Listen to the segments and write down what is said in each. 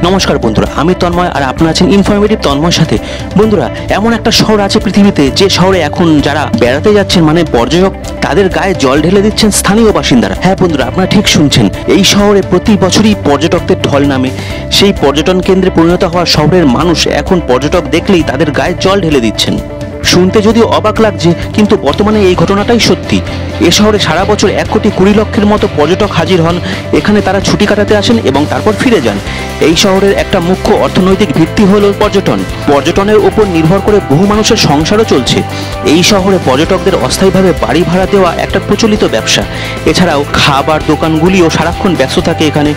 নমস্কার বন্ধুরা, আমি তন্ময় আর আপনারা আছেন ইনফরমেটিভ তন্ময়ের সাথে। বন্ধুরা, এমন একটা শহর আছে পৃথিবীতে যে শহরে এখন যারা বেড়াতে যাচ্ছেন মানে পর্যটক, তাদের গায়ে জল ঢেলে দিচ্ছেন স্থানীয় বাসিন্দারা। হ্যাঁ বন্ধুরা, আপনারা ঠিক শুনছেন, এই শহরে প্রতি বছরই পর্যটকদের ঢল নামে। সেই পর্যটন কেন্দ্রে পরিণত হওয়া শহরের মানুষ এখন পর্যটক দেখলেই তাদের গায়ে জল ঢেলে দিচ্ছেন। শুনতে যদিও অবাক লাগছে, কিন্তু বর্তমানে এই ঘটনাটাই সত্যি। এ শহরে সারা বছর 1,20,00,000 মতো পর্যটক হাজির হন। এখানে তারা ছুটি কাটাতে আসেন এবং তারপর ফিরে যান। এই শহরের একটা মুখ্য অর্থনৈতিক ভিত্তি হলো পর্যটন। পর্যটনের উপর নির্ভর করে বহু মানুষের সংসারও চলছে। এই শহরে পর্যটকদের অস্থায়ীভাবে বাড়ি ভাড়া দেওয়া একটা প্রচলিত ব্যবসা। এছাড়াও খাবার দোকানগুলিও সারাক্ষণ ব্যস্ত থাকে এখানে।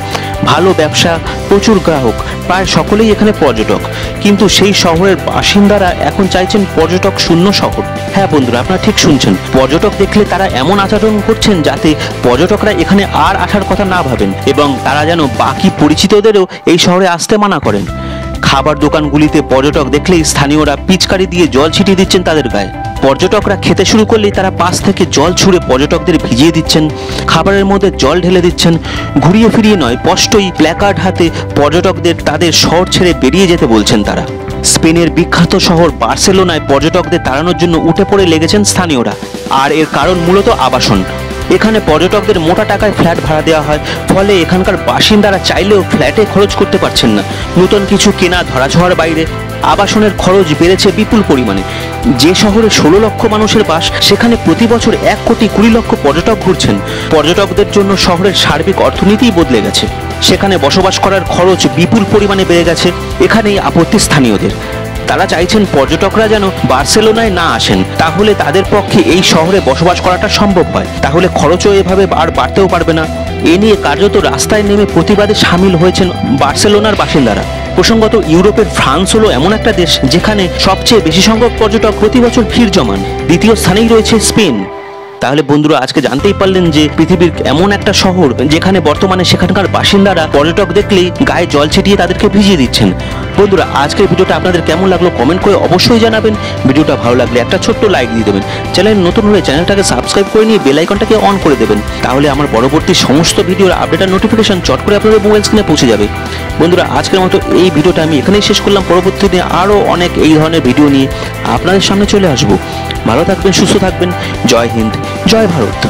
ভালো ব্যবসা, প্রচুর গ্রাহক, প্রায় সকলেই এখানে পর্যটক। কিন্তু সেই শহরের বাসিন্দারা এখন চাইছেন পর্যটক শূন্য শহর। হ্যাঁ বন্ধুরা, আপনারা ঠিক শুনছেন, পর্যটক দেখলে তারা এমন আচরণ করছেন যাতে পর্যটকরা এখানে আর আসার কথা না ভাবেন এবং তারা যেন বাকি পরিচিতদেরও এই শহরে আসতে মানা করেন। খাবার দোকানগুলিতে পর্যটক দেখলেই স্থানীয়রা পিচকারি দিয়ে জল ছিটিয়ে দিচ্ছেন তাদের গায়ে। পর্যটকরা খেতে শুরু করলেই তারা পাশ থেকে জল ছুঁড়ে পর্যটকদের ভিজিয়ে দিচ্ছেন, খাবারের মধ্যে জল ঢেলে দিচ্ছেন। ঘুরিয়ে ফিরিয়ে নয়, স্পষ্টই প্ল্যাকার্ড হাতে পর্যটকদের তাদের শহর ছেড়ে বেরিয়ে যেতে বলছেন তারা। স্পেনের বিখ্যাত শহর বার্সেলোনায় পর্যটকদের তাড়ানোর জন্য উঠে পড়ে লেগেছেন স্থানীয়রা। আর এর কারণ মূলত আবাসন। এখানে পর্যটকদের মোটা টাকায় ফ্ল্যাট ভাড়া দেওয়া হয়, ফলে এখানকার বাসিন্দারা চাইলেও ফ্ল্যাটে খরচ করতে পারছেন না। নতুন কিছু কেনা ধরাছোঁয়ার বাইরে। আবাসনের খরচ বেড়েছে বিপুল পরিমাণে। যে শহরে 16 লক্ষ মানুষের বাস, সেখানে প্রতি বছর 1,20,00,000 পর্যটক ঘুরছেন। পর্যটকদের জন্য শহরের সার্বিক অর্থনীতিই বদলে গেছে। সেখানে বসবাস করার খরচ বিপুল পরিমাণে বেড়ে গেছে। এখানেই আপত্তি স্থানীয়দের। তারা চাইছেন পর্যটকরা যেন বার্সেলোনায় না আসেন, তাহলে তাদের পক্ষে এই শহরে বসবাস করাটা সম্ভব হয়। তাহলে খরচও এভাবে আর বাড়তেও পারবে না। এ নিয়ে কার্যত রাস্তায় নেমে প্রতিবাদে সামিল হয়েছেন বার্সেলোনার বাসিন্দারা। প্রসঙ্গত, ইউরোপের ফ্রান্স হলো এমন একটা দেশ যেখানে সবচেয়ে বেশি সংখ্যক পর্যটক প্রতি বছর ভিড় জমান। দ্বিতীয় স্থানেই রয়েছে স্পেন। তাহলে বন্ধুরা, আজকে জানতেই পারলেন যে পৃথিবীর এমন একটা শহর যেখানে বর্তমানে সেখানকার বাসিন্দারা পর্যটক দেখলেই গায়ে জল ছিটিয়ে তাদেরকে ভিজিয়ে দিচ্ছেন। বন্ধুরা, আজকের ভিডিওটা আপনাদের কেমন লাগলো কমেন্ট করে অবশ্যই জানাবেন। ভিডিওটা ভালো লাগলে একটা ছোট্ট লাইক দিয়ে দেবেন। চ্যানেল নতুন হলে চ্যানেলটাকে সাবস্ক্রাইব করে নিয়ে বেল আইকনটাকে অন করে দেবেন। তাহলে আমার পরবর্তী সমস্ত ভিডিওর আপডেট আর নোটিফিকেশন চট করে আপনাদের মোবাইল স্ক্রিনে পৌঁছে যাবে। বন্ধুরা, আজকের মতো এই ভিডিওটা আমি এখানেই শেষ করলাম। পরবর্তী দিনে আরও অনেক এই ধরনের ভিডিও নিয়ে আপনাদের সামনে চলে আসবো। ভালো থাকবেন, সুস্থ থাকবেন। জয় হিন্দ, জয় ভারত।